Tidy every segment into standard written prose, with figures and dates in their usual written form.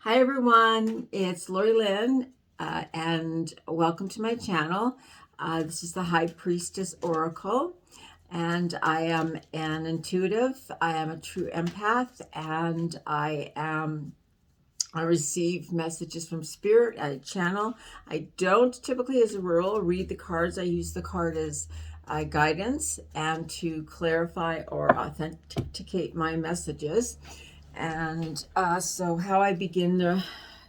Hi everyone, it's Lori-Lynn and welcome to my channel. This is the High Priestess Oracle, and I am an intuitive. I am a true empath, and I receive messages from Spirit. I channel. I don't typically, as a rule, read the cards. I use the card as guidance and to clarify or authenticate my messages. And so how I begin the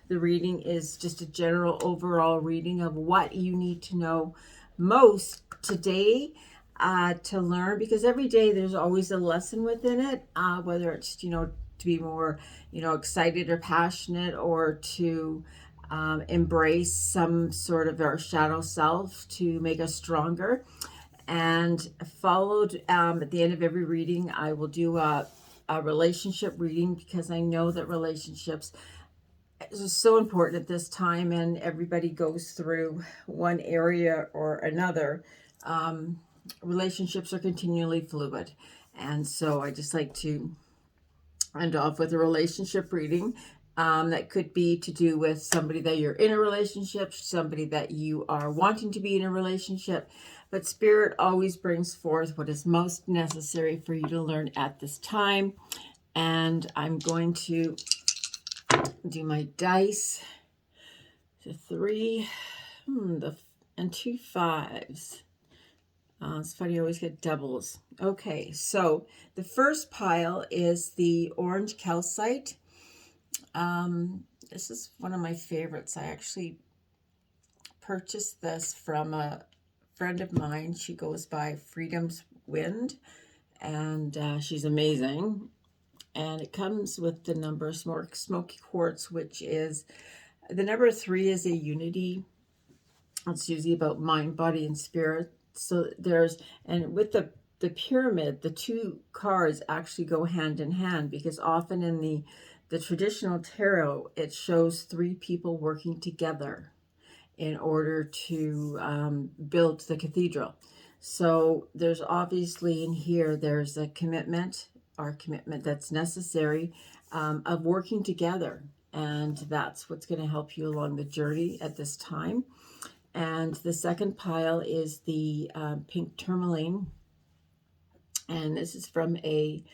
reading is just a general overall reading of what you need to know most today to learn, because every day there's always a lesson within it, whether it's, to be more, excited or passionate, or to embrace some sort of our shadow self to make us stronger. And followed at the end of every reading, I will do a relationship reading, because I know that relationships is so important at this time, and everybody goes through one area or another. Relationships are continually fluid, and so I just like to end off with a relationship reading. That could be to do with somebody that you're in a relationship, somebody that you are wanting to be in a relationship. But Spirit always brings forth what is most necessary for you to learn at this time. And I'm going to do my dice. The 3 and 2 5s. It's funny, I always get doubles. Okay, so the first pile is the orange calcite. This is one of my favorites. I actually purchased this from a friend of mine. She goes by Freedom's Wind, and she's amazing. And it comes with the number smoky quartz, which is the number 3 is a unity. It's usually about mind, body, and spirit. So and with the pyramid, the two cards actually go hand in hand, because often in the traditional tarot, it shows 3 people working together in order to build the cathedral. So there's obviously in here, there's a commitment that's necessary, of working together. And that's what's going to help you along the journey at this time. And the second pile is the pink tourmaline. And this is from a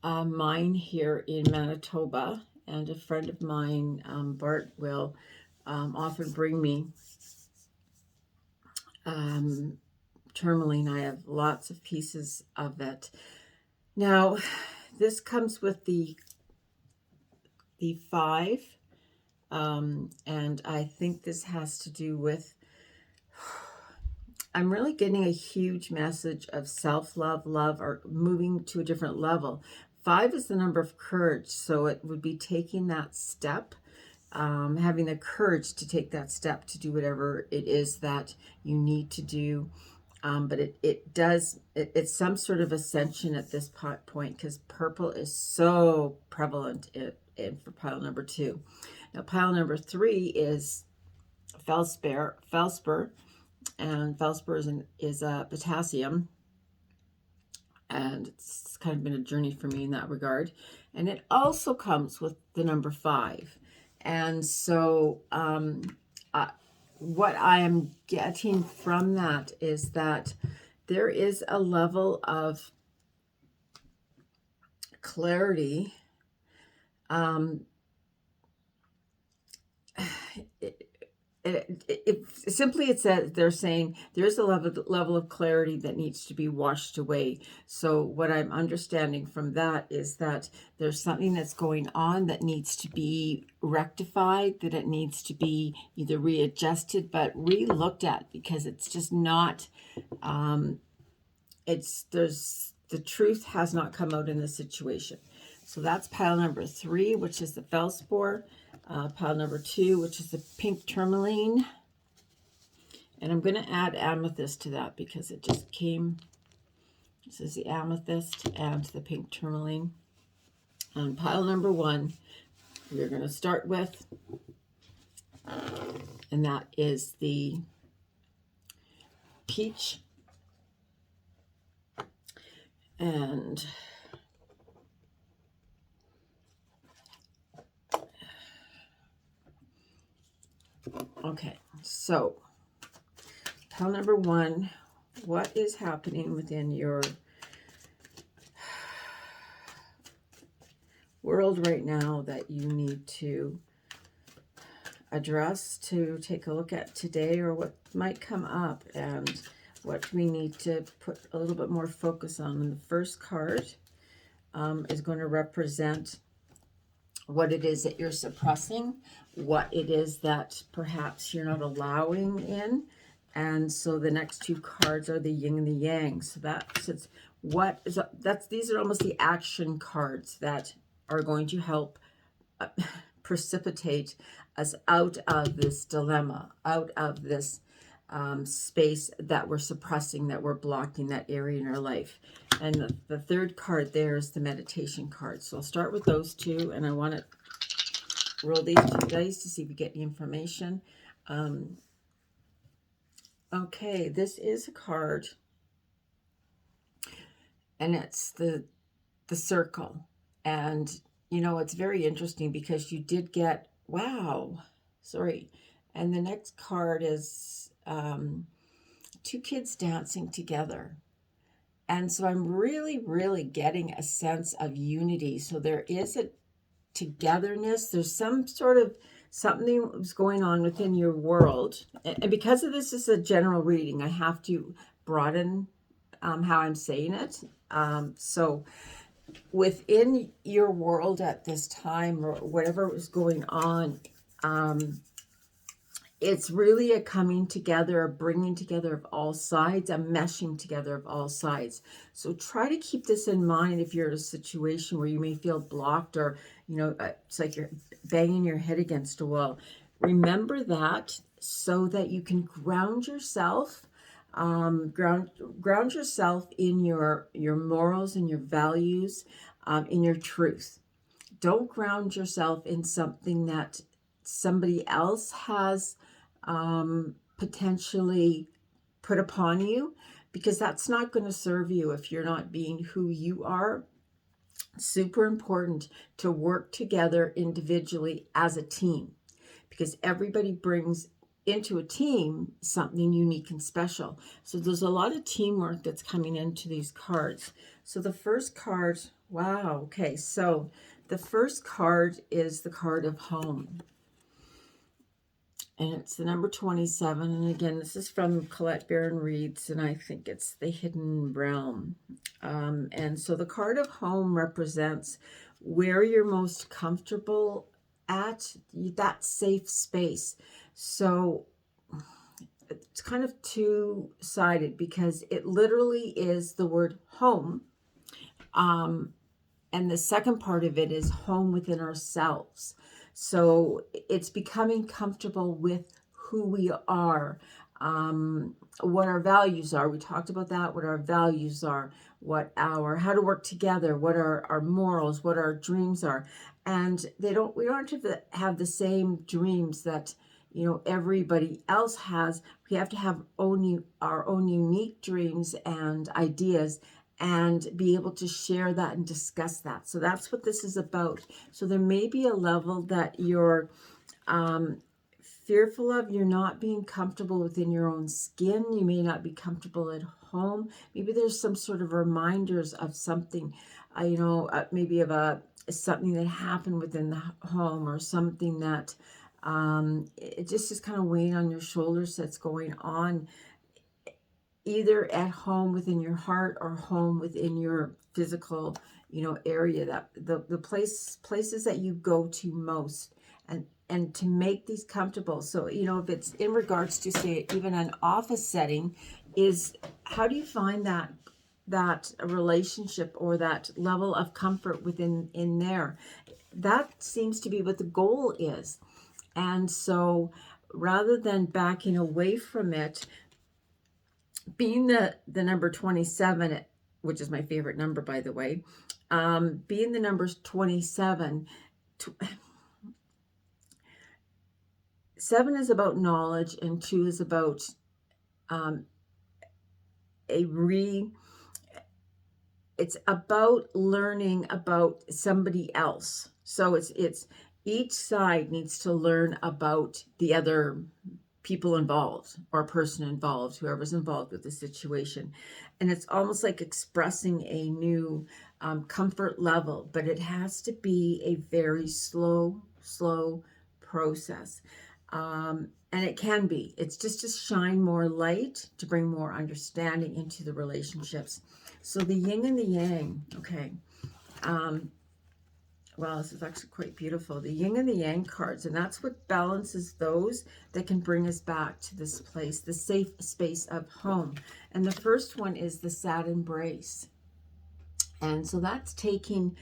mine here in Manitoba. And a friend of mine, Bart, will often bring me tourmaline. I have lots of pieces of it. Now, this comes with the 5. And I think this has to do with, I'm really getting a huge message of self-love, love, or moving to a different level. 5 is the number of courage, so it would be taking that step, having the courage to take that step to do whatever it is that you need to do. But it's some sort of ascension at this point, because purple is so prevalent for pile number 2. Now, pile number 3 is Feldspar, and Feldspar is a potassium, and it's kind of been a journey for me in that regard. And it also comes with the number 5. And so what I am getting from that is that there is a level of clarity. It says, they're saying there's a level of clarity that needs to be washed away. So what I'm understanding from that is that there's something that's going on that needs to be rectified, that it needs to be either readjusted but re-looked at, because it's just not, the truth has not come out in the situation. So that's pile number 3, which is the Feldspar. Pile number 2, which is the pink tourmaline. And I'm going to add amethyst to that, because it just came. This is the amethyst and the pink tourmaline. And pile number 1, we're going to start with, and that is the peach. And Okay, so pile number one, what is happening within your world right now that you need to address, to take a look at today, or what might come up, and what we need to put a little bit more focus on? And the first card is going to represent what it is that you're suppressing, what it is that perhaps you're not allowing in. And so the next two cards are the yin and the yang. So that's these are almost the action cards that are going to help precipitate us out of this dilemma, out of this space that we're suppressing, that we're blocking, that area in our life. And the third card there is the meditation card. So I'll start with those two, and I want to roll these two dice to see if we get any information. Okay, this is a card, and it's the circle. And you know, it's very interesting because you did get, wow, sorry. And the next card is two kids dancing together. And so I'm really, really getting a sense of unity. So there is a togetherness. There's some sort of something that's going on within your world. And because of this is a general reading, I have to broaden how I'm saying it. So within your world at this time, or whatever was going on, it's really a coming together, a bringing together of all sides, a meshing together of all sides. So try to keep this in mind if you're in a situation where you may feel blocked, or, you know, it's like you're banging your head against a wall. Remember that, so that you can ground yourself, ground yourself in your morals and your values, in your truth. Don't ground yourself in something that somebody else has potentially put upon you, because that's not going to serve you if you're not being who you are. Super important to work together individually as a team, because everybody brings into a team something unique and special. So there's a lot of teamwork that's coming into these cards. So the first card, wow, okay, so the first card is the card of home. And it's the number 27. And again, this is from Colette Baron Reads, and I think it's the Hidden Realm. And so the card of home represents where you're most comfortable at, that safe space. So it's kind of two-sided, because it literally is the word home. And the second part of it is home within ourselves. So it's becoming comfortable with who we are, what our values are. We talked about that, what our values are, how to work together, what our morals, what our dreams are. And we don't have to have the same dreams that, you know, everybody else has. We have to have our own unique dreams and ideas, and be able to share that and discuss that. So that's what this is about. So there may be a level that you're fearful of. You're not being comfortable within your own skin. You may not be comfortable at home. Maybe there's some sort of reminders of something, maybe of something that happened within the home, or something that it just is kind of weighing on your shoulders that's going on, either at home within your heart, or home within your physical, area, that the places that you go to most, and to make these comfortable. So, if it's in regards to, say, even an office setting, is how do you find that relationship, or that level of comfort in there? That seems to be what the goal is. And so rather than backing away from it, being the number 27, which is my favorite number, by the way, being the number 27, 7 is about knowledge, and 2 is about it's about learning about somebody else. So it's each side needs to learn about the other people involved or person involved, whoever's involved with the situation. And it's almost like expressing a new comfort level, but it has to be a very slow process. And it can be. It's just to shine more light, to bring more understanding into the relationships. So the yin and the yang, okay. Well, this is actually quite beautiful. The yin and the yang cards, and that's what balances those that can bring us back to this place, the safe space of home. And the first one is the sad embrace. And so that's taking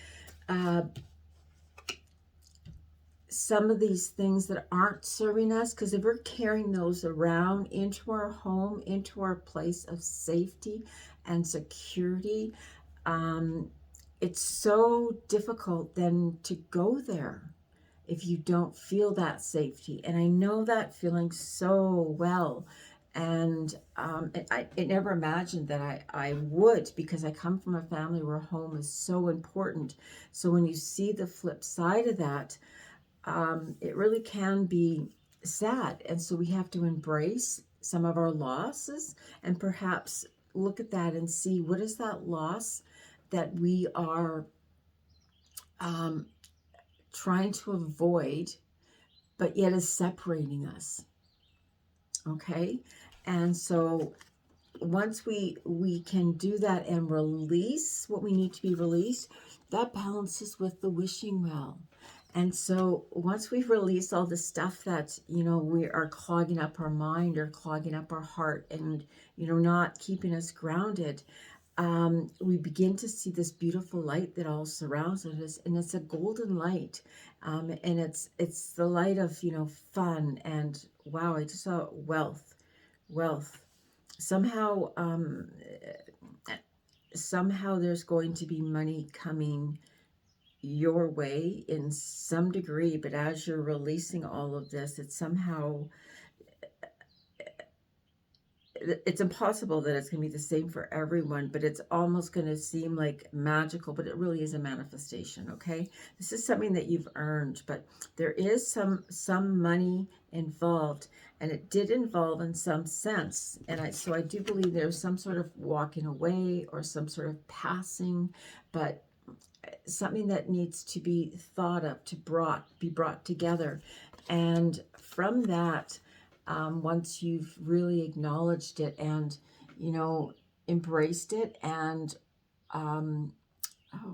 some of these things that aren't serving us, because if we're carrying those around into our home, into our place of safety and security, it's so difficult then to go there if you don't feel that safety. And I know that feeling so well. And I never imagined that I would, because I come from a family where home is so important. So when you see the flip side of that, it really can be sad. And so we have to embrace some of our losses and perhaps look at that and see, what is that loss that we are trying to avoid, but yet is separating us. Okay? And so once we can do that and release what we need to be released, that balances with the wishing well. And so once we've released all the stuff that, we are clogging up our mind or clogging up our heart and, not keeping us grounded, we begin to see this beautiful light that all surrounds us, and it's a golden light, and it's the light of fun and wow. I just saw wealth. Somehow there's going to be money coming your way in some degree, but as you're releasing all of this, it's impossible that it's going to be the same for everyone, but it's almost going to seem like magical, but it really is a manifestation. Okay, this is something that you've earned, but there is some money involved, and it did involve in some sense, and so I do believe there's some sort of walking away or some sort of passing, but something that needs to be thought of, to be brought together. And from that, once you've really acknowledged it and embraced it and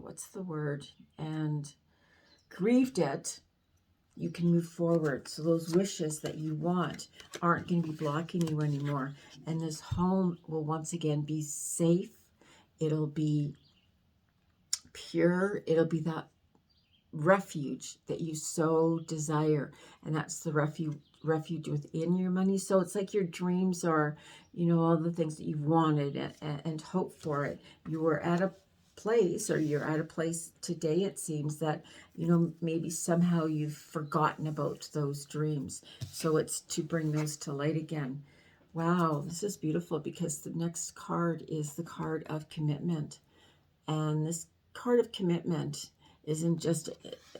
what's the word, and grieved it, you can move forward. So those wishes that you want aren't going to be blocking you anymore, and this home will once again be safe. It'll be pure. It'll be that refuge that you so desire, and that's the refuge within your money. So it's like your dreams are, all the things that you've wanted and hoped for it. You were at a place, or you're at a place today, it seems, that maybe somehow you've forgotten about those dreams. So it's to bring those to light again. Wow, this is beautiful, because the next card is the card of commitment. And this card of commitment isn't just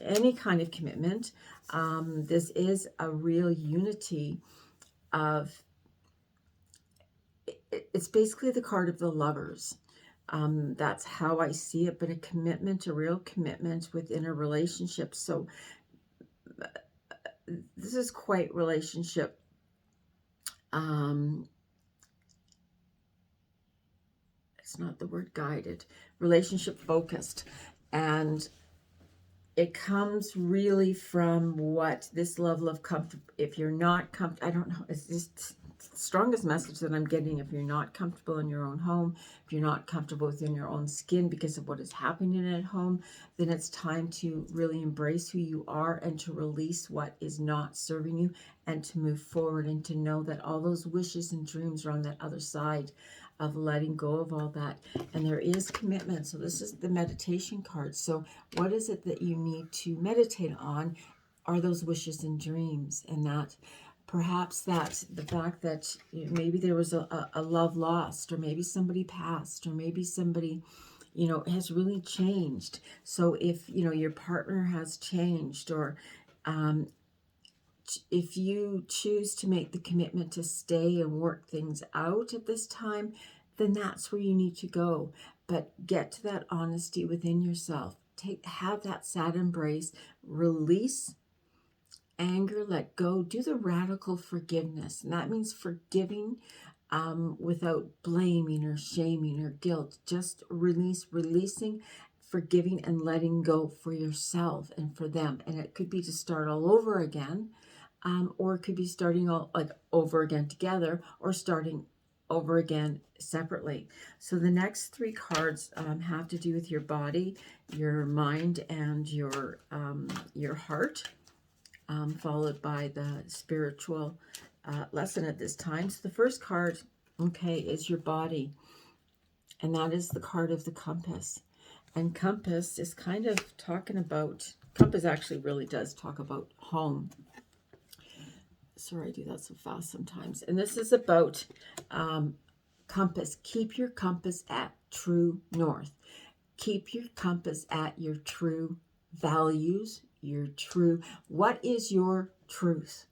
any kind of commitment. This is a real unity of, it's basically the card of the lovers. That's how I see it, but a commitment, a real commitment within a relationship. So this is quite relationship. It's not the word guided, relationship focused. And it comes really from what this level of comfort. If you're not comfortable, I don't know, it's just the strongest message that I'm getting. If you're not comfortable in your own home, if you're not comfortable within your own skin because of what is happening at home, then it's time to really embrace who you are and to release what is not serving you, and to move forward, and to know that all those wishes and dreams are on that other side of letting go of all that. And there is commitment. So this is the meditation card. So what is it that you need to meditate on? Are those wishes and dreams, and that perhaps that the fact that maybe there was a love lost, or maybe somebody passed, or maybe somebody has really changed. So if your partner has changed, or If you choose to make the commitment to stay and work things out at this time, then that's where you need to go. But get to that honesty within yourself. Have that sad embrace, release anger, let go, do the radical forgiveness. And that means forgiving without blaming or shaming or guilt. Just releasing, forgiving, and letting go for yourself and for them. And it could be to start all over again, or it could be starting all like over again together, or starting over again separately. So the next three cards have to do with your body, your mind, and your heart, followed by the spiritual lesson at this time. So the first card, okay, is your body, and that is the card of the compass. And compass is kind of talking about, compass actually really does talk about home. Sorry, I do that so fast sometimes. And this is about compass. Keep your compass at true north. Keep your compass at your true values, your true, what is your truth?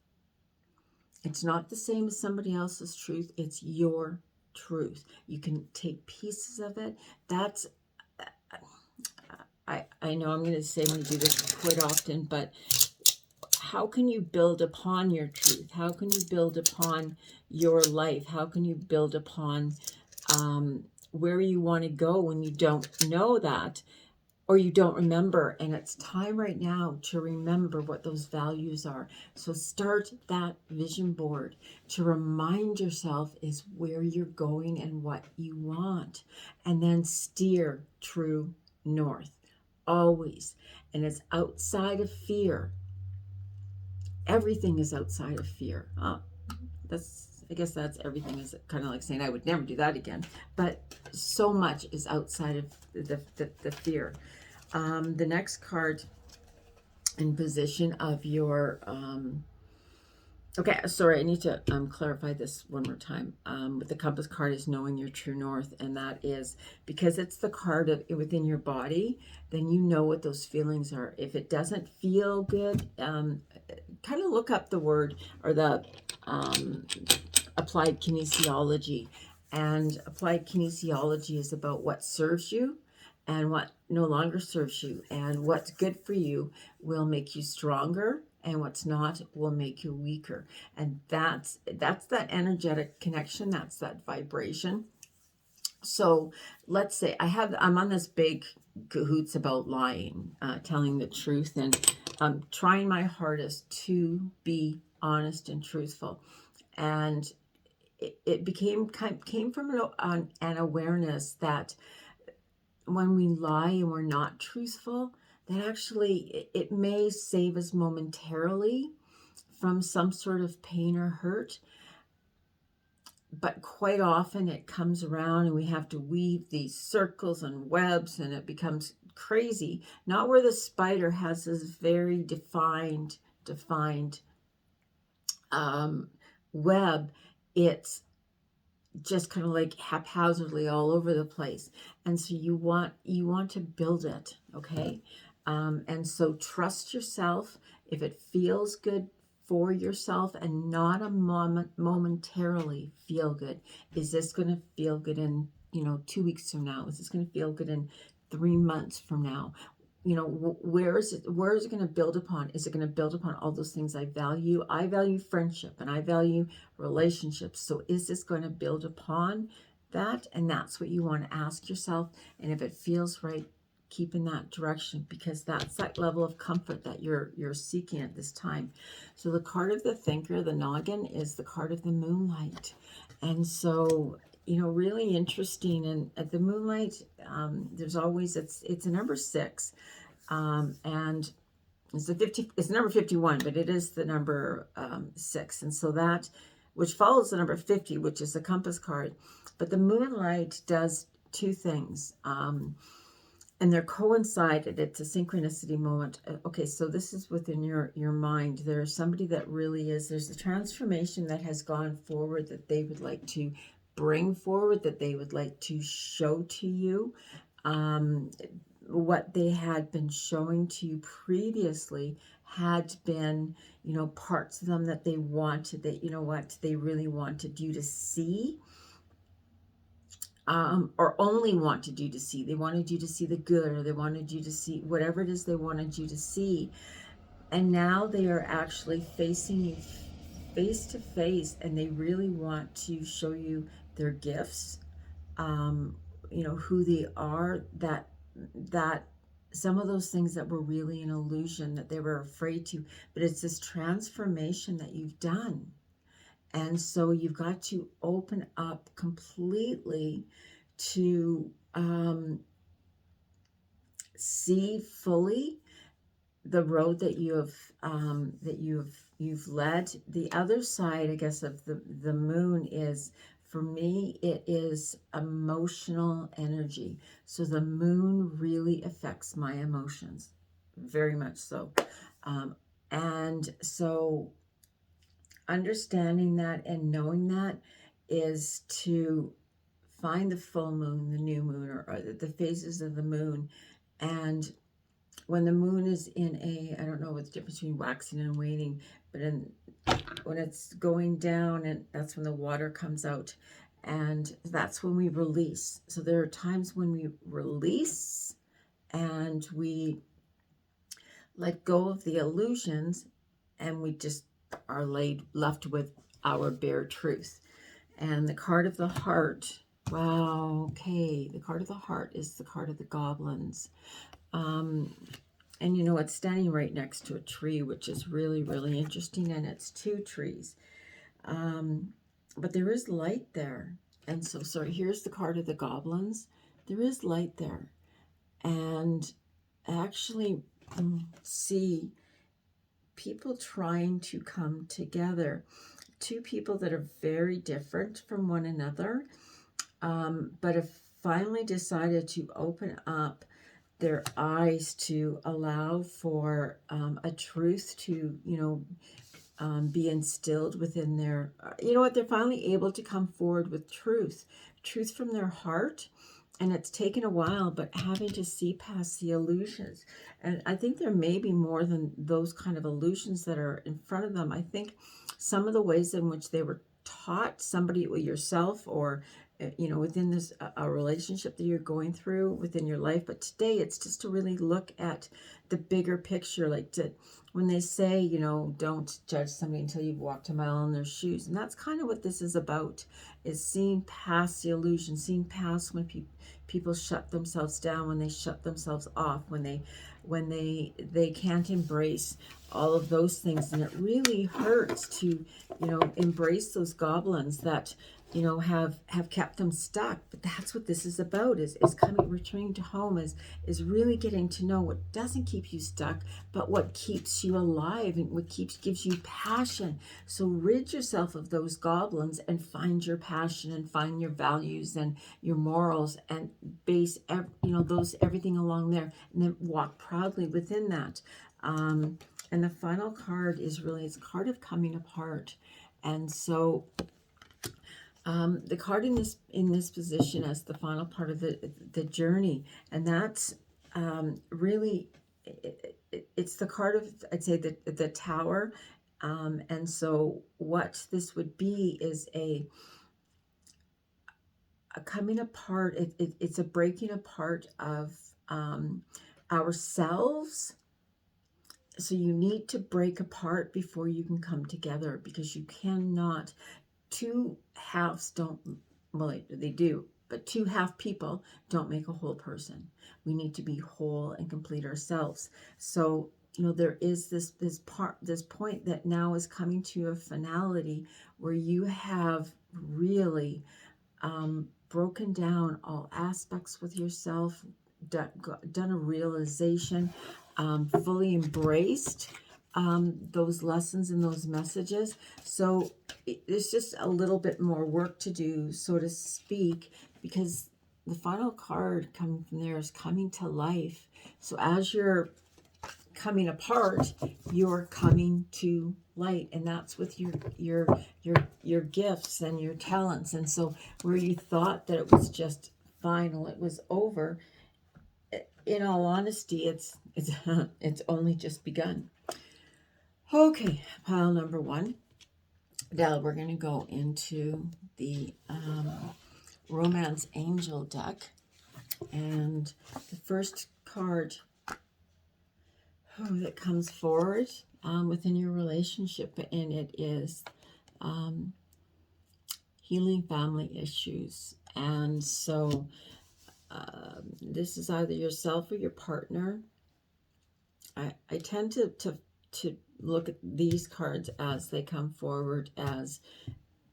It's not the same as somebody else's truth. It's your truth. You can take pieces of it. That's, I know I'm going to say I'm going to do this quite often, but how can you build upon your truth? How can you build upon your life? How can you build upon where you want to go when you don't know that, or you don't remember? And it's time right now to remember what those values are. So start that vision board to remind yourself is where you're going and what you want. And then steer true north, always. And it's outside of fear. Everything is outside of fear. I guess that's everything is kind of like saying I would never do that again. But so much is outside of the fear. The next card in position of your okay, sorry, I need to clarify this one more time. With the compass card is knowing your true north, and that is because it's the card of within your body, then you know what those feelings are. If it doesn't feel good, kind of look up the word or the applied kinesiology. And applied kinesiology is about what serves you and what no longer serves you. And what's good for you will make you stronger, and what's not will make you weaker. And that's that energetic connection. That's that vibration. So let's say I'm on this big cahoots about lying, telling the truth, and trying my hardest to be honest and truthful. And it came from an awareness that when we lie and we're not truthful, that actually it may save us momentarily from some sort of pain or hurt, but quite often it comes around and we have to weave these circles and webs, and it becomes crazy. Not where the spider has this very defined web. It's just kind of like haphazardly all over the place. And so you want to build it, okay? And so trust yourself. If it feels good for yourself and not a moment momentarily feel good. Is this going to feel good in 2 weeks from now? Is this going to feel good in 3 months from now? Where is it going to build upon? Is it going to build upon all those things I value? I value friendship and I value relationships. So is this going to build upon that? And that's what you want to ask yourself. And if it feels right, keep in that direction, because that's that level of comfort that you're seeking at this time. So the card of the thinker, the noggin, is the card of the moonlight. And so really interesting. And at the moonlight, there's always, it's a number 6, and it's number 51, but it is the number 6. And so that, which follows the number 50, which is the compass card. But the moonlight does 2 things, and they're coincided. It's a synchronicity moment. Okay, so this is within your mind. There's somebody that really is, there's a transformation that has gone forward that they would like to bring forward, that they would like to show to you. what they had been showing to you previously had been, you know, parts of them that they wanted, that, you know what, they really wanted you to see, or only wanted you to see. They wanted you to see the good, or they wanted you to see whatever it is they wanted you to see. And now they are actually facing you face to face, and they really want to show you their gifts, you know, who they are, that some of those things that were really an illusion that they were afraid to, but it's this transformation that you've done. And so you've got to open up completely to see fully the road that you have, you've led. The other side, I guess, of the moon is, for me, it is emotional energy. So the moon really affects my emotions, very much so. And so understanding that and knowing that is to find the full moon, the new moon, or the phases of the moon. And when the moon is in a, I don't know what the difference between waxing and waning, but when it's going down, and that's when the water comes out, and that's when we release. So there are times when we release and we let go of the illusions, and we just are left with our bare truth. And the card of the heart, wow, okay, the card of the heart is the card of the goblins. And you know, it's standing right next to a tree, which is really, really interesting. And it's two trees. But there is light there. And so, sorry, here's the card of the goblins. There is light there. And actually see people trying to come together. Two people that are very different from one another, but have finally decided to open up their eyes to allow for a truth to, you know, be instilled within their, you know what, they're finally able to come forward with truth from their heart. And it's taken a while, but having to see past the illusions. And I think there may be more than those kind of illusions that are in front of them. I think some of the ways in which they were taught, somebody, yourself, or you know, within this a relationship that you're going through within your life. But today it's just to really look at the bigger picture, like when they say, you know, don't judge somebody until you've walked a mile in their shoes. And that's kind of what this is about, is seeing past the illusion, seeing past when people shut themselves down, when they shut themselves off, when they can't embrace all of those things. And it really hurts to, you know, embrace those goblins that, you know, have kept them stuck. But that's what this is about, is returning to home, is really getting to know what doesn't keep you stuck, but what keeps you alive and what gives you passion. So rid yourself of those goblins and find your passion and find your values and your morals, and base everything along there, and then walk proudly within that. And the final card is really, it's a card of coming apart. And so the card in this position as the final part of the journey, and that's really, it's the card of, I'd say, the Tower. And so what this would be is a coming apart. It's a breaking apart of ourselves. So you need to break apart before you can come together, because you cannot. Two halves don't, well, they do, but two half people don't make a whole person. We need to be whole and complete ourselves. So, you know, there is this point that now is coming to a finality where you have really broken down all aspects with yourself, done a realization, fully embraced those lessons and those messages. So there's just a little bit more work to do, so to speak, because the final card coming from there is coming to life. So as you're coming apart, you're coming to light, and that's with your gifts and your talents. And so where you thought that it was just final, it was over, in all honesty, it's it's only just begun. Okay, pile number one. Now we're going to go into the Romance Angel deck. And the first card that comes forward within your relationship, and it is healing family issues. And so this is either yourself or your partner. I tend to look at these cards as they come forward as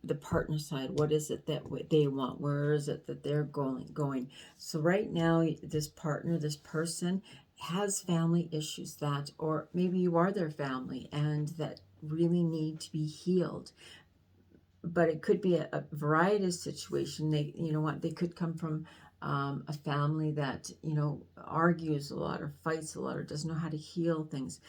the partner side. What is it that they want? Where is it that they're going? So right now, this partner, this person has family issues that, or maybe you are their family and that really need to be healed. But it could be a variety of situation. They, you know what, they could come from a family that, you know, argues a lot or fights a lot or doesn't know how to heal things.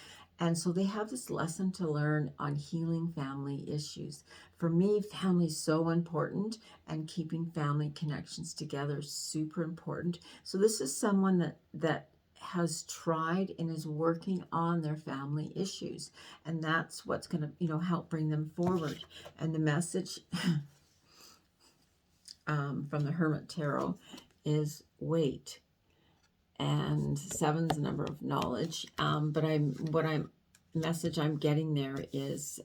And so they have this lesson to learn on healing family issues. For me, family is so important, and keeping family connections together is super important. So this is someone that has tried and is working on their family issues. And that's what's going to, you know, help bring them forward. And the message from the Hermit Tarot is wait. And 7's the number of knowledge. But message I'm getting there is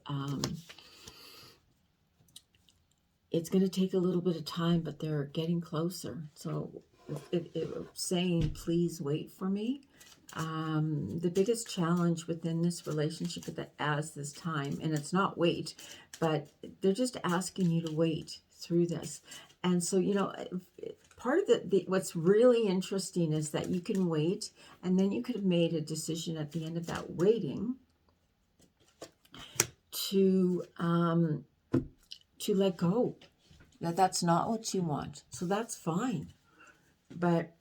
it's going to take a little bit of time, but they're getting closer. So it saying, please wait for me. The biggest challenge within this relationship as this time, and it's not wait, but they're just asking you to wait through this. And so, you know, part of what's really interesting is that you can wait, and then you could have made a decision at the end of that waiting to let go. That's not what you want. So that's fine. But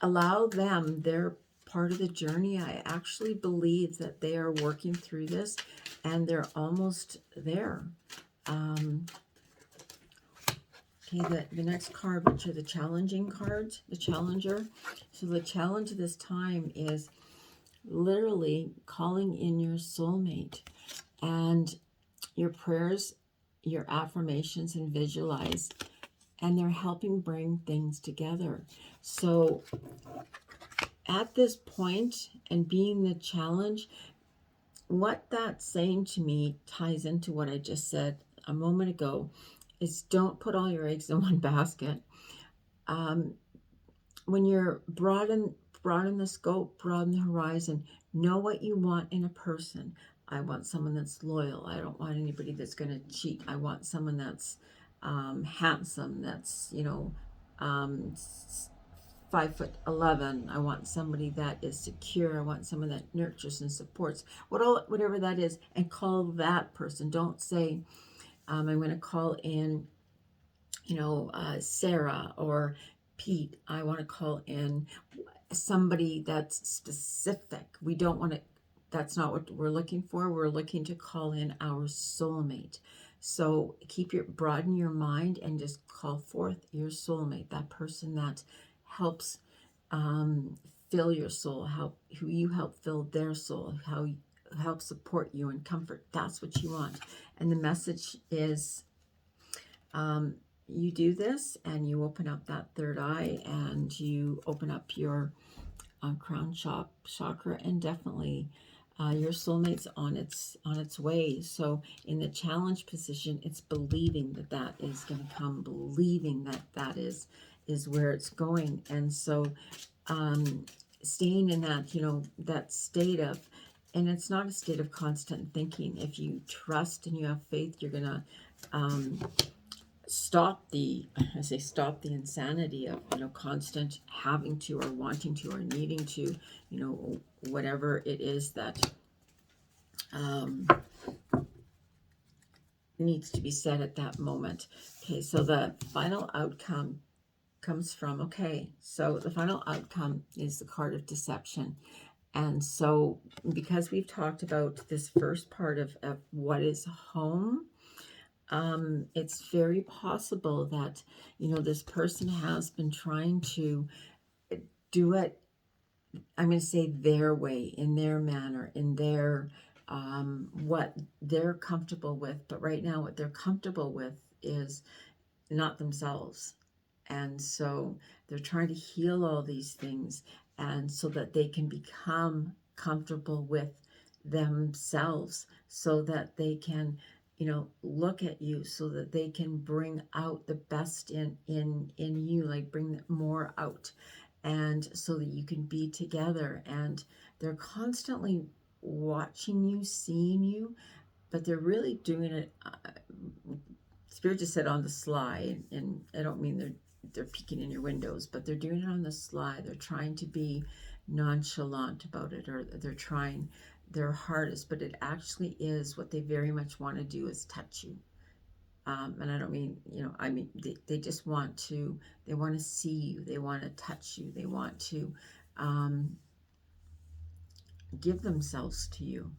allow them, they're part of the journey. I actually believe that they are working through this and they're almost there. Okay, the next card, which are the challenging cards, the challenger. So the challenge this time is literally calling in your soulmate, and your prayers, your affirmations, and visualize, and they're helping bring things together. So at this point, and being the challenge, what that's saying to me ties into what I just said a moment ago, is don't put all your eggs in one basket. When you're broaden the scope, broaden the horizon, know what you want in a person. I want someone that's loyal. I don't want anybody that's going to cheat. I want someone that's handsome, that's, you know, 5'11". I want somebody that is secure. I want someone that nurtures and supports, whatever that is, and call that person. Don't say, I'm going to call in, you know, Sarah or Pete. I want to call in somebody that's specific. We don't want to, that's not what we're looking for. We're looking to call in our soulmate. So broaden your mind and just call forth your soulmate, that person that helps fill your soul, who you help fill their soul, how you help support you and comfort. That's what you want. And the message is, you do this and you open up that third eye and you open up your crown chakra, and definitely your soulmate's on its way. So in the challenge position, it's believing that is going to come, believing that is where it's going. And so staying in that, you know, that state of, and it's not a state of constant thinking. If you trust and you have faith, you're going to stop the insanity of, you know, constant having to or wanting to or needing to, you know, whatever it is that needs to be said at that moment. Okay, so the final outcome comes from, okay, so the final outcome is the card of deception. And so because we've talked about this first part of what is home, it's very possible that, you know, this person has been trying to do it I'm going to say their way, in their manner, in their, what they're comfortable with. But right now, what they're comfortable with is not themselves. And so they're trying to heal all these things, and so that they can become comfortable with themselves, so that they can, look at you, so that they can bring out the best in you, like bring more out, and so that you can be together. And they're constantly watching you, seeing you, but they're really doing it. Spirit just said on the sly, and I don't mean they're peeking in your windows, but they're doing it on the sly. They're trying to be nonchalant about it, or they're trying their hardest, but it actually is what they very much want to do is touch you. And I don't mean, I mean, they just want to, they want to see you, they want to touch you, they want to give themselves to you.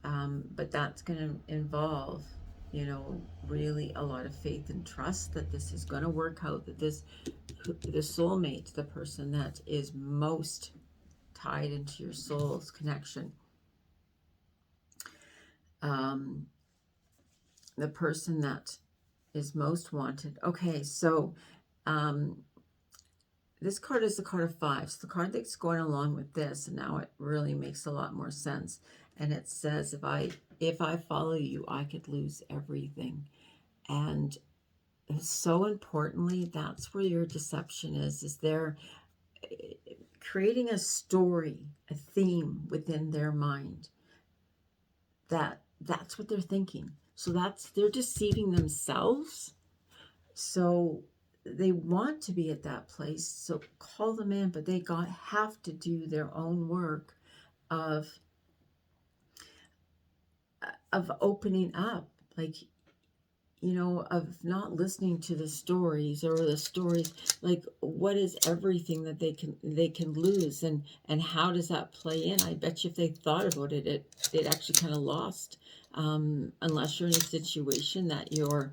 But that's going to involve, really a lot of faith and trust that this is going to work out, that the soulmate, the person that is most tied into your soul's connection, the person that is most wanted. Okay, so this card is the card of fives, the card that's going along with this, and now it really makes a lot more sense. And it says, if I follow you, I could lose everything. And so importantly, that's where your deception is they're creating a story, a theme within their mind, that's what they're thinking. So they're deceiving themselves. So they want to be at that place, so call them in, but they have to do their own work of opening up, like, of not listening to the stories, or the stories, like what is everything that they can lose, and how does that play in? I bet you if they thought about it, it actually kind of lost, unless you're in a situation that you're,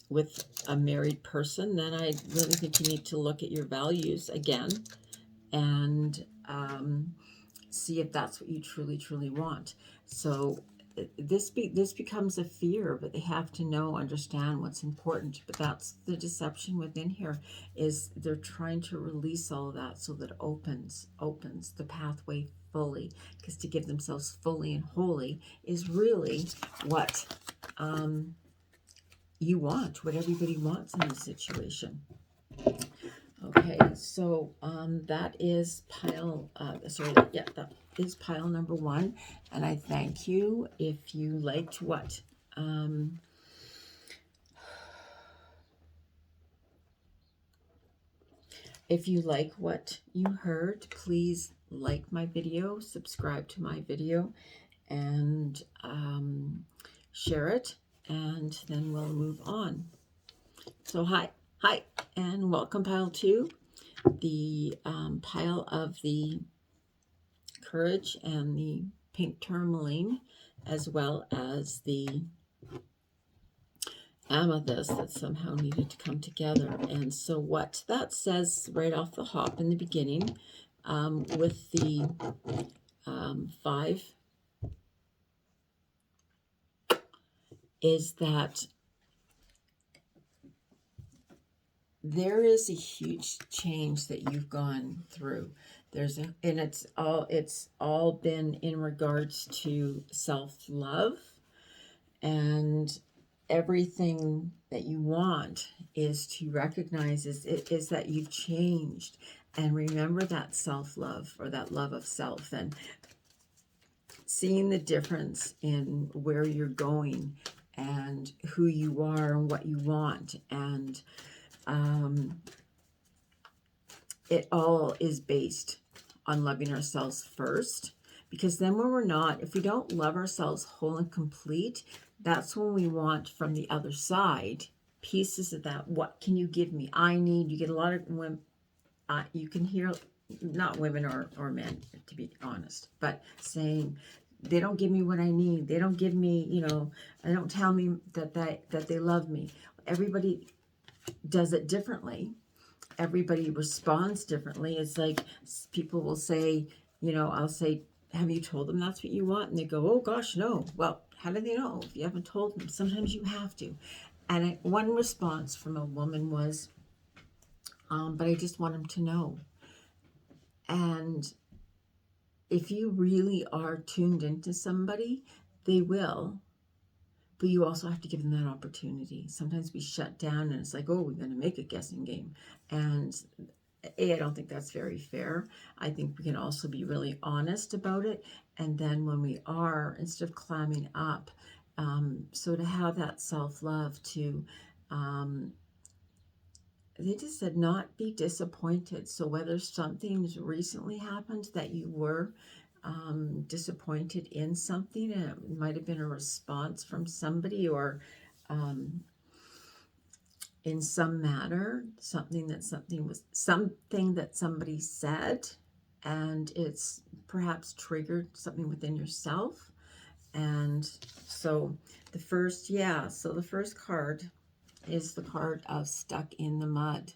with a married person, then I really think you need to look at your values again, and see if that's what you truly, truly want. So this becomes a fear, but they have to understand what's important. But that's the deception within here, is they're trying to release all of that, so that opens the pathway fully, because to give themselves fully and wholly is really what you want, what everybody wants in this situation. Okay, so that is pile, that is pile number one. And I thank you if you liked what? If you like what you heard, please like my video, subscribe to my video, and share it, and then we'll move on. So hi, and welcome pile two, the pile of the courage and the pink tourmaline, as well as the amethyst that somehow needed to come together. And so what that says right off the hop in the beginning, with the 5, is that there is a huge change that you've gone through. And it's all been in regards to self-love, and everything that you want is to recognize is that you've changed, and remember that self-love, or that love of self, and seeing the difference in where you're going and who you are and what you want. And it all is based on loving ourselves first, because then when we're not, if we don't love ourselves whole and complete, that's when we want from the other side pieces of that. What can you give me? You get a lot of women, you can hear, not women or men, to be honest, but saying, they don't give me what I need. They don't give me, they don't tell me that they love me. Everybody does it differently. everybody responds differently. It's like people will say, you know, I'll say, have you told them that's what you want? And they go, oh gosh, no. Well, how do they know if you haven't told them? Sometimes you have to. And one response from a woman was, but I just want them to know. And if you really are tuned into somebody, they will. But you also have to give them that opportunity. Sometimes we shut down and it's like, oh, we're going to make a guessing game. And I don't think that's very fair. I think we can also be really honest about it. And then when we are, instead of clamming up, so to have that self-love to, they just said not be disappointed. So whether something's recently happened that you were disappointed in something, and it might have been a response from somebody, or in some manner, something that somebody said, and it's perhaps triggered something within yourself. And so the first card is the card of stuck in the mud.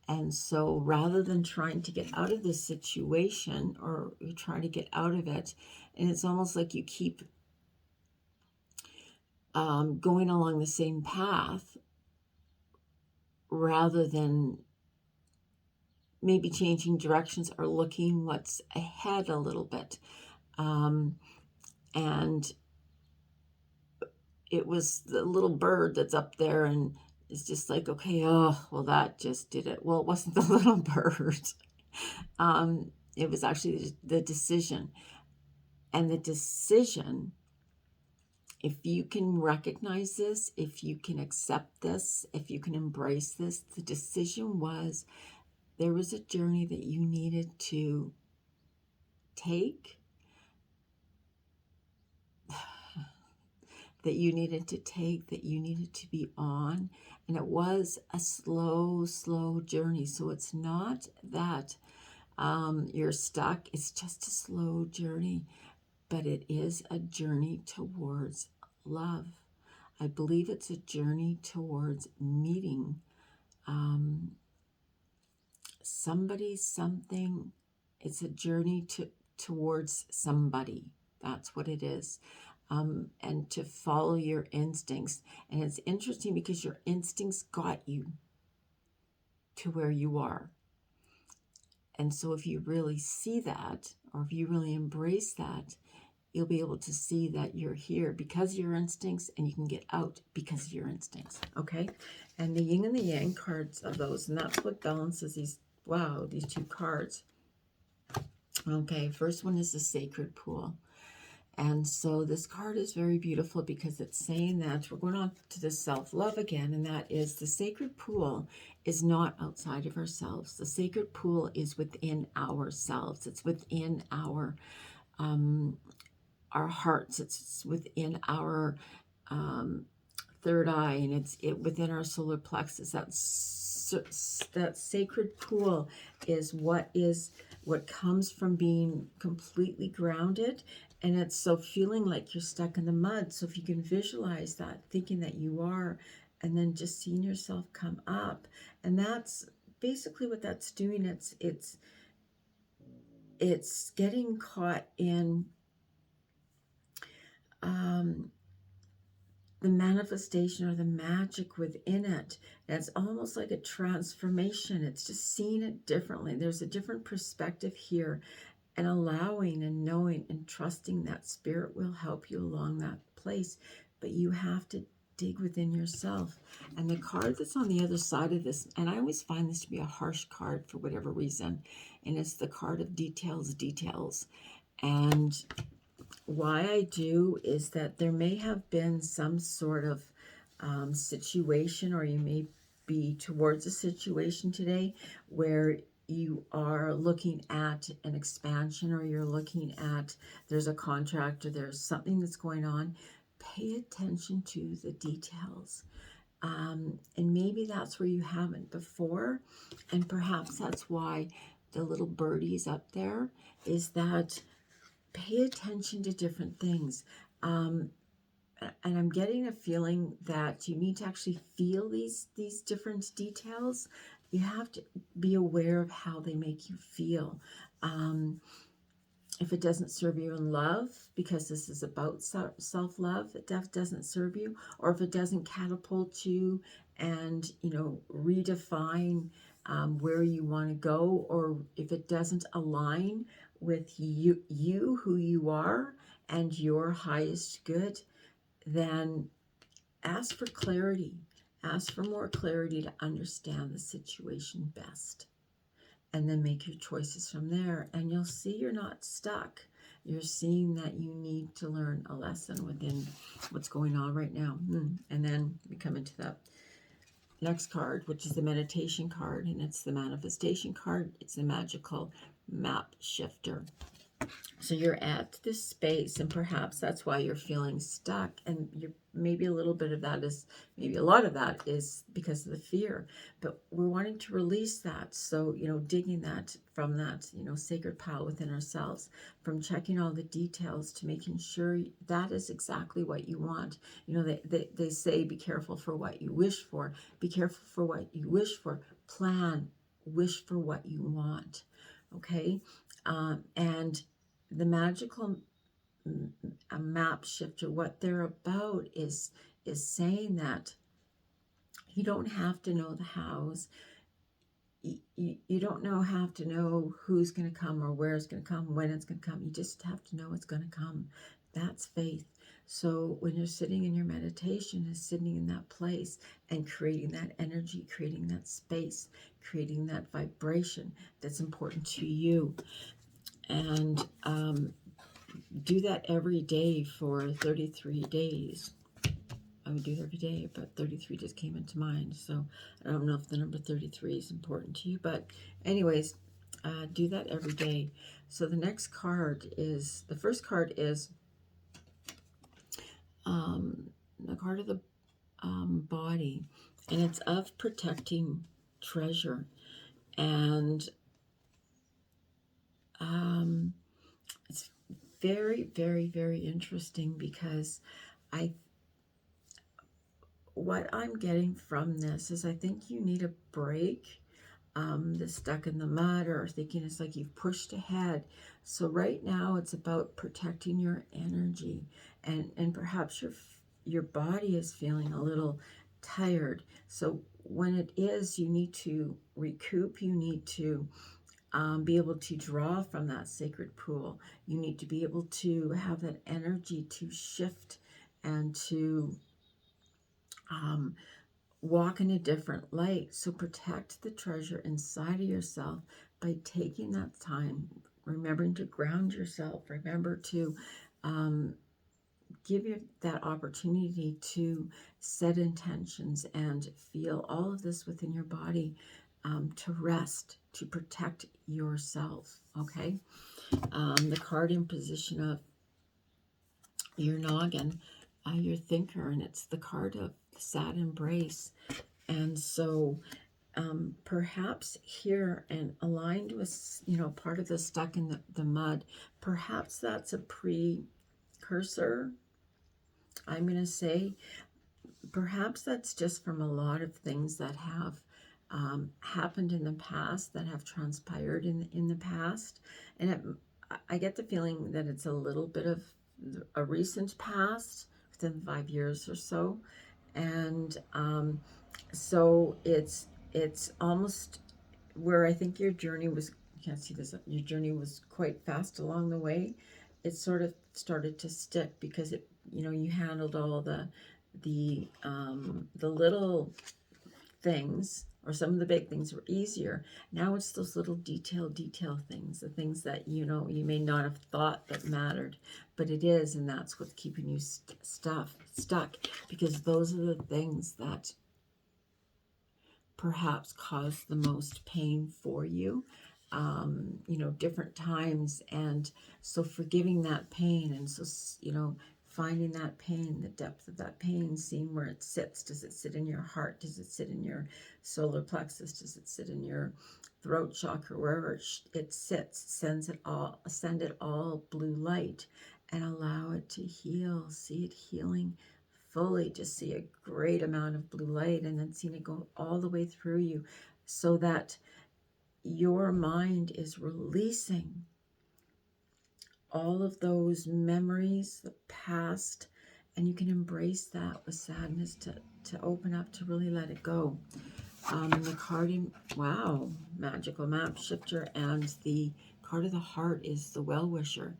And so rather than trying to get out of this situation, or you're trying to get out of it, and it's almost like you keep going along the same path, rather than maybe changing directions or looking what's ahead a little bit. And it was the little bird that's up there, and it's just like, okay, oh, well, that just did it. Well, it wasn't the little bird. It was actually the decision. And the decision, if you can recognize this, if you can accept this, if you can embrace this, the decision was there was a journey that you needed to take, that you needed to be on. And it was a slow, slow journey. So it's not that you're stuck. It's just a slow journey. But it is a journey towards love. I believe it's a journey towards meeting somebody, something. It's a journey towards somebody. That's what it is. And to follow your instincts. And it's interesting because your instincts got you to where you are. And so if you really see that, or if you really embrace that, you'll be able to see that you're here because of your instincts, and you can get out because of your instincts, okay? And the yin and the yang cards of those, and that's what balances these two cards. Okay, first one is the sacred pool. And so this card is very beautiful because it's saying that we're going on to the self-love again, and that is the sacred pool is not outside of ourselves. The sacred pool is within ourselves. It's within our hearts. It's within our third eye, and it's within our solar plexus. That sacred pool is what comes from being completely grounded. And it's so feeling like you're stuck in the mud. So if you can visualize that, thinking that you are, and then just seeing yourself come up, and that's basically what that's doing. It's getting caught in the manifestation or the magic within it. And it's almost like a transformation. It's just seeing it differently. There's a different perspective here, and allowing and knowing and trusting that spirit will help you along that place. But you have to dig within yourself. And the card that's on the other side of this, and I always find this to be a harsh card for whatever reason, and it's the card of details. And why I do is that there may have been some sort of situation, or you may be towards a situation today where you are looking at an expansion, or you're looking at, there's a contract, or there's something that's going on. Pay attention to the details. And maybe that's where you haven't before. And perhaps that's why the little birdies up there is that pay attention to different things. And I'm getting a feeling that you need to actually feel these different details, you have to be aware of how they make you feel. If it doesn't serve you in love, because this is about self-love, it doesn't serve you, or if it doesn't catapult you and, redefine where you want to go, or if it doesn't align with you, who you are, and your highest good, then ask for clarity. Ask for more clarity to understand the situation best. And then make your choices from there. And you'll see you're not stuck. You're seeing that you need to learn a lesson within what's going on right now. And then we come into that next card, which is the meditation card. And it's the manifestation card. It's the magical map shifter. So you're at this space, and perhaps that's why you're feeling stuck. And maybe a little bit of that is, maybe a lot of that is because of the fear. But we're wanting to release that. So, digging that from that, sacred pile within ourselves, from checking all the details to making sure that is exactly what you want. They say, be careful for what you wish for. Be careful for what you wish for. Plan, wish for what you want. Okay? And the magical map shifter, what they're about is saying that you don't have to know the hows. You don't have to know who's going to come or where it's going to come, when it's going to come. You just have to know it's going to come. That's faith. So when you're sitting in your meditation, is sitting in that place and creating that energy, creating that space, creating that vibration that's important to you. And do that every day for 33 days. I would do it every day, but 33 just came into mind. So I don't know if the number 33 is important to you. But anyways, do that every day. So the next card is, the first card is the card of the body. And it's of protecting treasure. And it's very, very, very interesting, because what I'm getting from this is, I think you need a break. The stuck in the mud, or thinking it's like you've pushed ahead. So right now it's about protecting your energy, and perhaps your body is feeling a little tired. So when it is, you need to recoup. You need to be able to draw from that sacred pool. You need to be able to have that energy to shift and to walk in a different light. So protect the treasure inside of yourself by taking that time, remembering to ground yourself, remember to give you that opportunity to set intentions and feel all of this within your body, to rest, to protect yourself. Okay. The card in position of your noggin, your thinker, and it's the card of the sad embrace. And so perhaps here, and aligned with, part of the stuck in the mud, perhaps that's a precursor, I'm going to say. Perhaps that's just from a lot of things that have happened in the past, that have transpired in the past. And I get the feeling that it's a little bit of a recent past, within 5 years or so. And so it's almost where I think your journey was, you can't see this, your journey was quite fast along the way. It sort of started to stick, because it, you handled all the little things, or some of the big things were easier. Now it's those little detail things, the things that you may not have thought that mattered, but it is, and that's what's keeping you stuck, because those are the things that perhaps cause the most pain for you, different times. And so forgiving that pain, and so finding that pain, the depth of that pain, seeing where it sits. Does it sit in your heart? Does it sit in your solar plexus? Does it sit in your throat chakra? Wherever it sits, send it all blue light, and allow it to heal. See it healing fully. Just see a great amount of blue light, and then seeing it go all the way through you, so that your mind is releasing all of those memories, the past, and you can embrace that with sadness to open up, to really let it go. The card in, wow, magical map shifter, and the card of the heart is the well-wisher.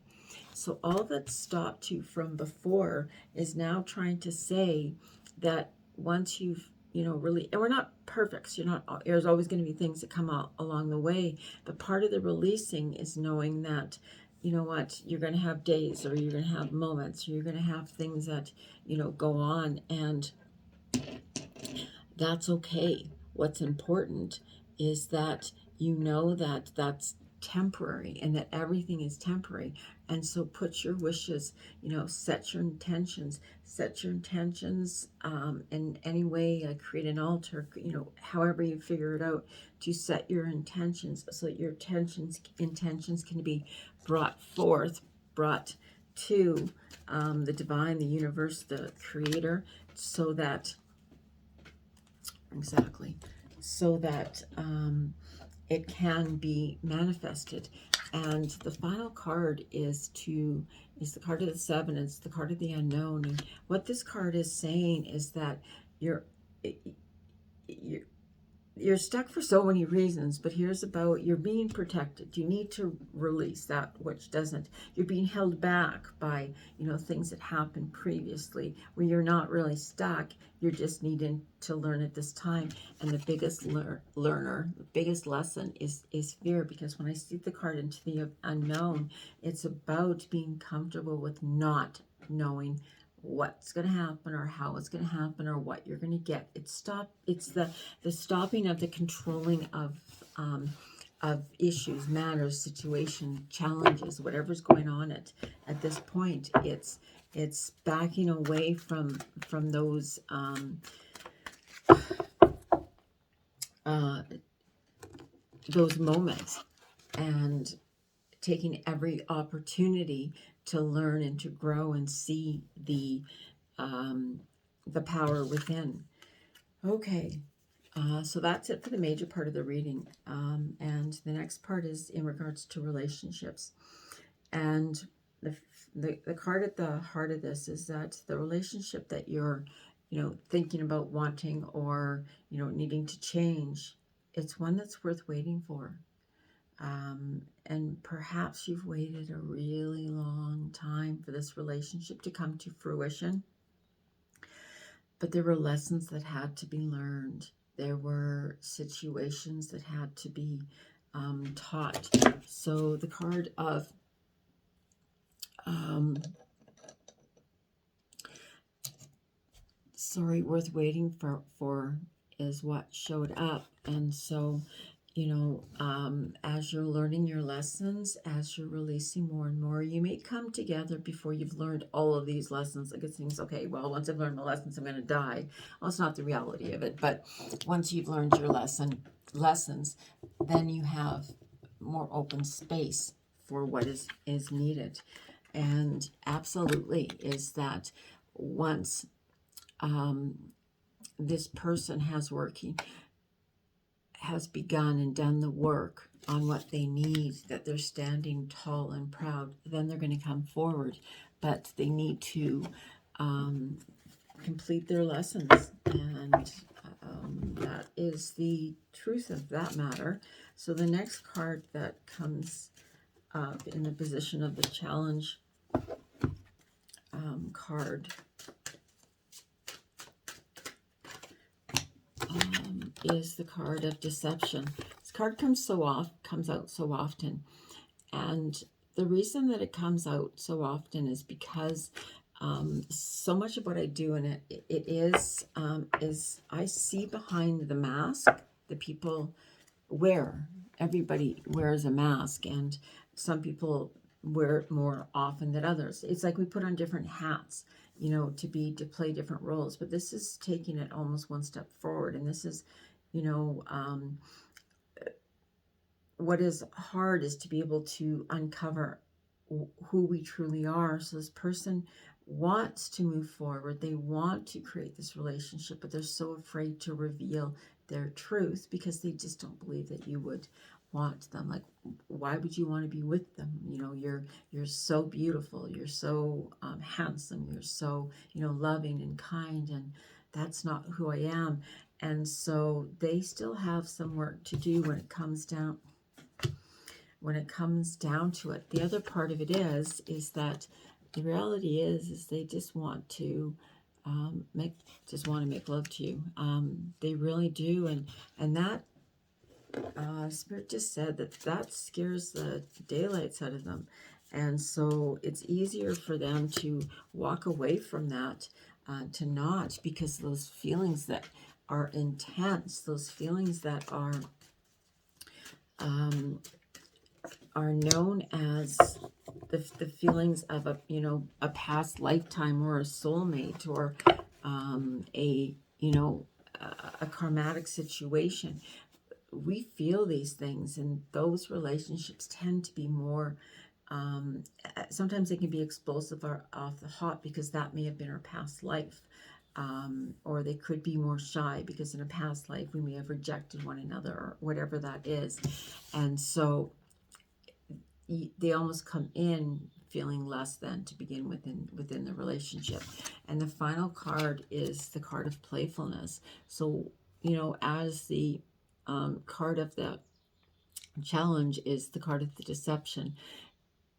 So all that stopped you from before is now trying to say that once you've, really, and we're not perfect. So there's always going to be things that come out along the way. But part of the releasing is knowing that, you know what, you're going to have days, or you're going to have moments, or you're going to have things that, go on, and that's okay. What's important is that you know that that's temporary, and that everything is temporary. And so put your wishes, set your intentions, in any way, create an altar, however you figure it out, to set your intentions so that your intentions can be brought forth, brought to the divine, the universe, the creator, so that it can be manifested. And the final card is the card of the 7. It's the card of the unknown. And what this card is saying is that you're stuck for so many reasons, but here's about, you're being protected. You need to release that which doesn't. You're being held back by, things that happened previously, where you're not really stuck. You're just needing to learn at this time. And the biggest the biggest lesson is fear, because when I see the card into the unknown, it's about being comfortable with not knowing what's going to happen, or how it's going to happen, or what you're going to get. It's the stopping of the controlling of issues, matters, situation, challenges, whatever's going on at this point. It's backing away from those moments, and taking every opportunity to learn and to grow and see the power within. Okay, so that's it for the major part of the reading. And the next part is in regards to relationships. And the card at the heart of this is that the relationship that you're, thinking about wanting, or, needing to change, it's one that's worth waiting for. And perhaps you've waited a really long time for this relationship to come to fruition. But there were lessons that had to be learned. There were situations that had to be taught. So the card of worth waiting for is what showed up. And so, as you're learning your lessons, as you're releasing more and more, you may come together before you've learned all of these lessons. Like, it seems, okay, well, once I've learned the lessons, I'm going to die. Well, it's not the reality of it. But once you've learned your lessons, then you have more open space for what is needed. And absolutely is that once this person has begun and done the work on what they need, that they're standing tall and proud, then they're going to come forward. But they need to complete their lessons, and that is the truth of that matter. So the next card that comes up in the position of the challenge card is the card of deception. This card comes out so often, and the reason that it comes out so often is because so much of what I do in it is I see behind the mask that people wear. Everybody wears a mask, and some people wear it more often than others. It's like we put on different hats, to play different roles. But this is taking it almost one step forward, and this is, what is hard is to be able to uncover who we truly are. So this person wants to move forward. They want to create this relationship, but they're so afraid to reveal their truth because they just don't believe that you would want them. Like, why would you want to be with them? You know, you're so beautiful, you're so handsome, you're so, you know, loving and kind, and that's not who I am. And so they still have some work to do when it comes down to it. The other part of it is that the reality is they just want to make love to you. They really do, and that Spirit just said that scares the daylights out of them, and so it's easier for them to walk away from that, to not, because those feelings that are intense, those feelings that are known as the feelings of a, you know, a past lifetime or a soulmate or a, you know, a karmatic situation. We feel these things, and those relationships tend to be more, sometimes they can be explosive or off the hop because that may have been our past life. Or they could be more shy because in a past life we may have rejected one another or whatever that is. And so they almost come in feeling less than to begin within the relationship. And the final card is the card of playfulness. So, you know, as the card of the challenge is the card of the deception,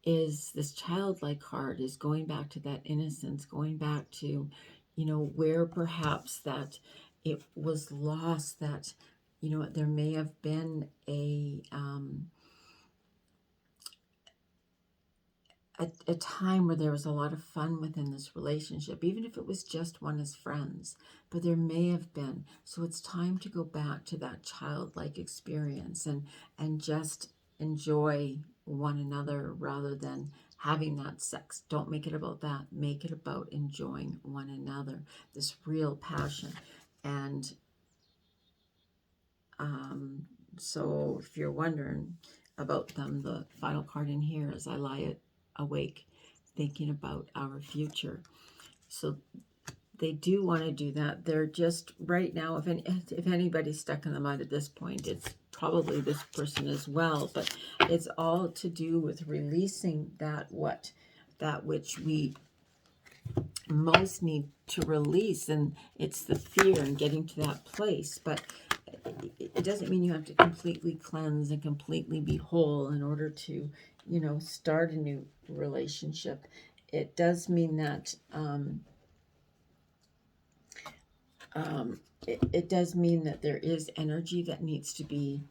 is this childlike card, is going back to that innocence, going back to, you know, where perhaps that it was lost, that, you know, there may have been a time where there was a lot of fun within this relationship, even if it was just one as friends, but there may have been. So it's time to go back to that childlike experience and just enjoy one another rather than having that sex. Don't make it about that. Make it about enjoying one another, this real passion. And so if you're wondering about them, the final card in here is I lie awake thinking about our future. So they do want to do that. They're just right now, if anybody's stuck in the mud at this point, it's probably this person as well. But it's all to do with releasing that which we most need to release, and it's the fear and getting to that place. But it doesn't mean you have to completely cleanse and completely be whole in order to, you know, start a new relationship. It does mean that it does mean that there is energy that needs to be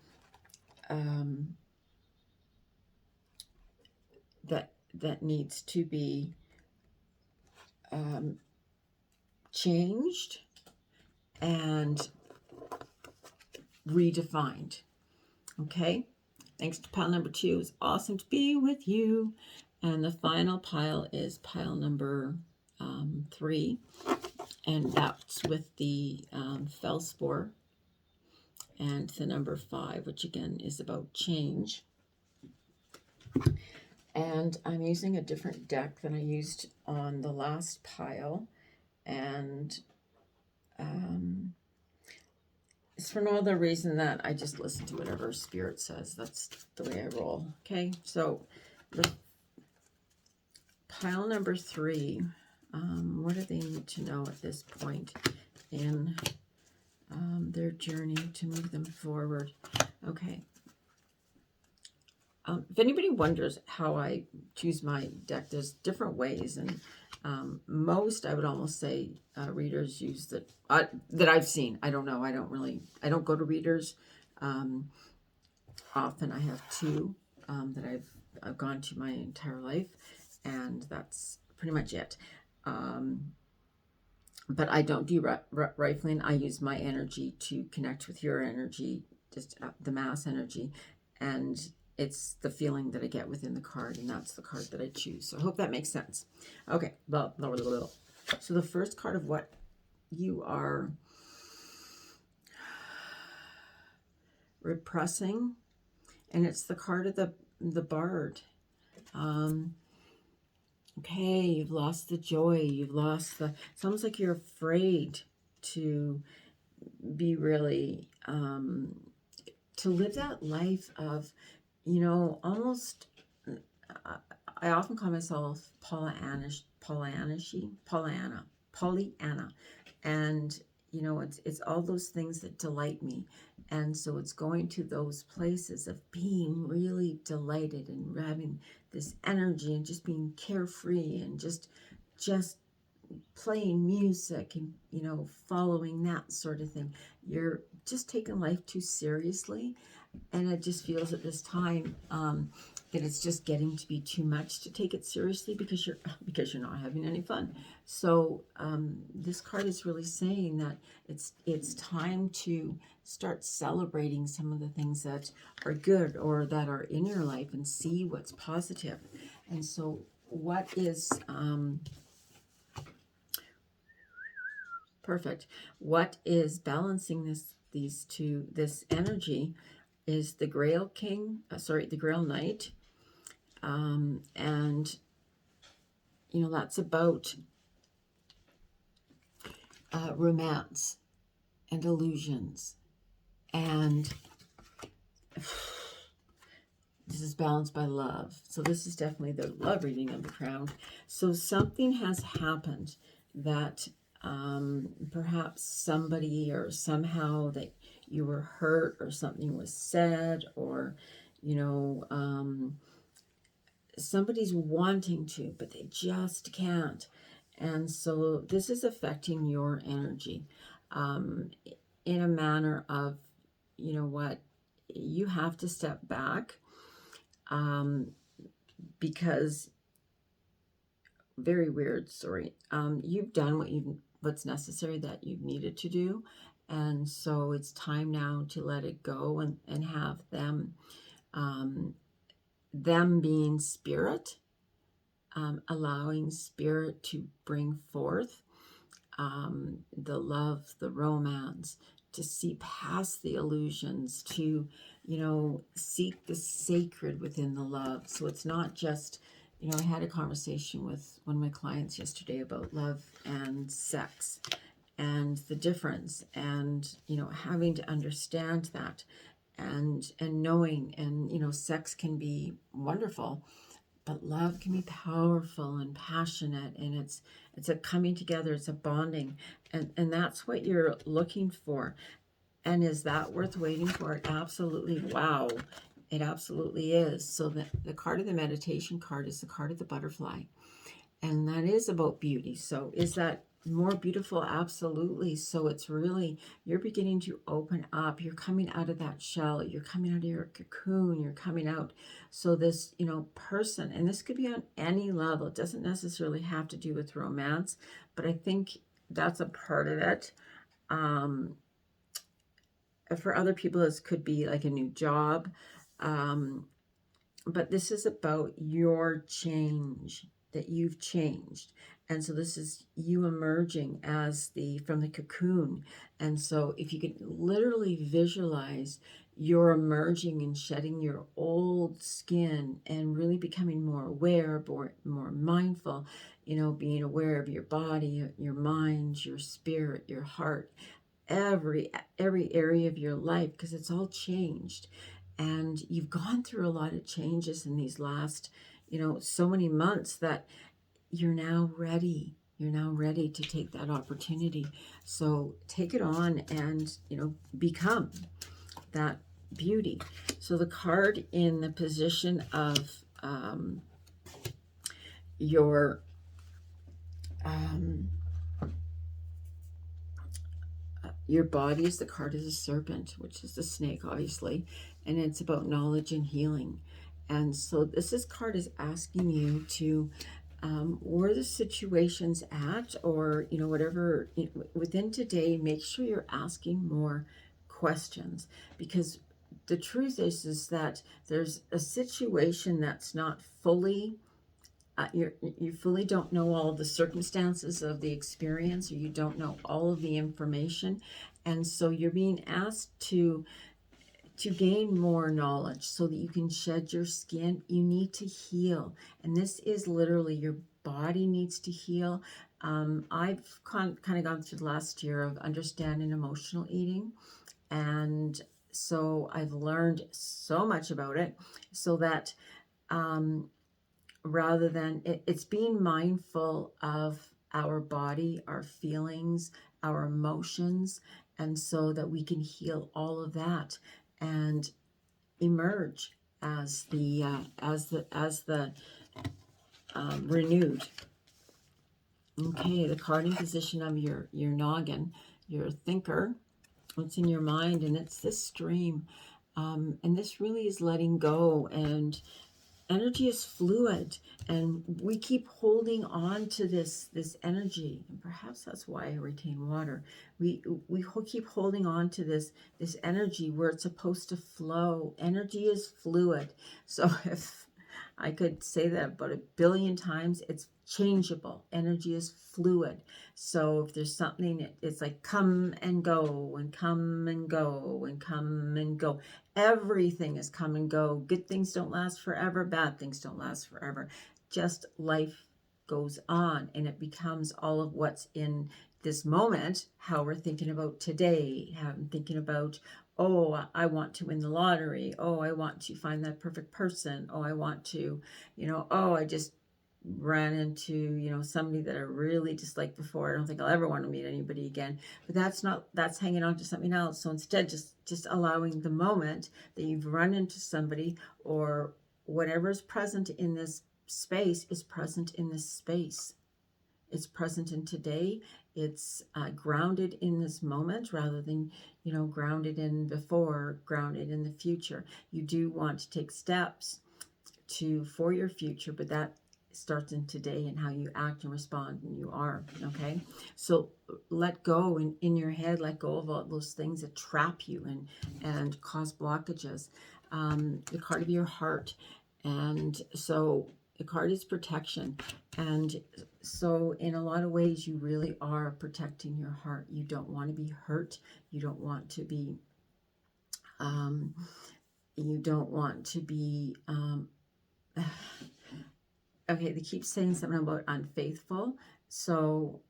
that needs to be changed and redefined. Okay, thanks to pile number 2. It's awesome to be with you. And the final pile is pile number 3, and that's with the Feldspar and the number 5, which again is about change. And I'm using a different deck than I used on the last pile, and it's for no other reason that I just listen to whatever Spirit says. That's the way I roll. Okay, so the pile number 3, what do they need to know at this point in their journey to move them forward? Okay. If anybody wonders how I choose my deck, there's different ways, and most, I would almost say, readers use that I've seen. I don't know. I don't go to readers. Often I have 2 that I've gone to my entire life, and that's pretty much it. But I don't do rifling. I use my energy to connect with your energy, just the mass energy, and it's the feeling that I get within the card, and that's the card that I choose. So I hope that makes sense. Okay, so the first card of what you are repressing, and it's the card of the Bard. Okay, you've lost the joy. You've lost it's almost like you're afraid to be really to live that life of, almost, I often call myself Pollyanna, and it's all those things that delight me, and so it's going to those places of being really delighted and having this energy and just being carefree and just playing music and following that sort of thing. You're just taking life too seriously, and it just feels at this time that it's just getting to be too much to take it seriously because you're not having any fun. So this card is really saying that it's time to start celebrating some of the things that are good or that are in your life and see what's positive. And so what is perfect? What is balancing this energy is the Grail King, the Grail Knight, and that's about romance and illusions, and this is balanced by love. So this is definitely the love reading of the crown. So something has happened that perhaps somebody or somehow that you were hurt or something was said, or somebody's wanting to but they just can't, and so this is affecting your energy in a manner of, what, you have to step back because very weird, sorry, you've done what's necessary that you've needed to do, and so it's time now to let it go and have them being spirit, allowing spirit to bring forth the love, the romance, to see past the illusions, to seek the sacred within the love. So it's not just, I had a conversation with one of my clients yesterday about love and sex and the difference, and having to understand that, and knowing, and sex can be wonderful, but love can be powerful and passionate, and it's a coming together, it's a bonding, and that's what you're looking for. And is that worth waiting for? Absolutely. Wow, it absolutely is. So the card of the meditation card is the card of the butterfly, and that is about beauty. So is that more beautiful? Absolutely. So it's really, you're beginning to open up, you're coming out of that shell, you're coming out of your cocoon, you're coming out. So this person, and this could be on any level, it doesn't necessarily have to do with romance, but I think that's a part of it. For other people, this could be like a new job, but this is about your change, that you've changed. And so this is you emerging as from the cocoon. And so if you could literally visualize you're emerging and shedding your old skin and really becoming more aware, more mindful, being aware of your body, your mind, your spirit, your heart, every area of your life, because it's all changed. And you've gone through a lot of changes in these last, so many months, that you're now ready. You're now ready to take that opportunity. So take it on and, become that beauty. So the card in the position of your body is the card of the serpent, which is the snake, obviously, and it's about knowledge and healing. And so this card is asking you to, where the situation's at, or whatever within today, make sure you're asking more questions, because the truth is that there's a situation that's not fully, you fully don't know all the circumstances of the experience, or you don't know all of the information, and so you're being asked to gain more knowledge so that you can shed your skin. You need to heal, and this is literally your body needs to heal. I've kind of gone through the last year of understanding emotional eating, And so I've learned so much about it, so that rather than it's being mindful of our body, our feelings, our emotions, and so that we can heal all of that and emerge as the renewed. Okay, the carding position of your noggin, your thinker, what's in your mind, and it's this stream. And this really is letting go, and energy is fluid, and we keep holding on to this energy, and perhaps that's why I retain water. We keep holding on to this energy where it's supposed to flow. Energy is fluid. So if I could say that about 1 billion times, it's changeable. Energy is fluid. So if there's something, it's like come and go and come and go and come and go. Everything is come and go. Good things don't last forever. Bad things don't last forever. Just life goes on, and it becomes all of what's in this moment, how we're thinking about today, how I'm thinking about, oh, I want to win the lottery. Oh, I want to find that perfect person. Oh, I want to, oh, I just ran into, somebody that I really disliked before. I don't think I'll ever want to meet anybody again. But that's hanging on to something else. So instead, just allowing the moment that you've run into somebody, or whatever is present in this space is present in this space. It's present in today. It's grounded in this moment rather than, grounded in before, grounded in the future. You do want to take steps for your future, but that starts in today and how you act and respond when you are. Okay, so let go in your head. Let go of all those things that trap you and cause blockages. The card of your heart, and so the card is protection, and so in a lot of ways you really are protecting your heart. You don't want to be hurt. You don't want to be okay, they keep saying something about unfaithful. So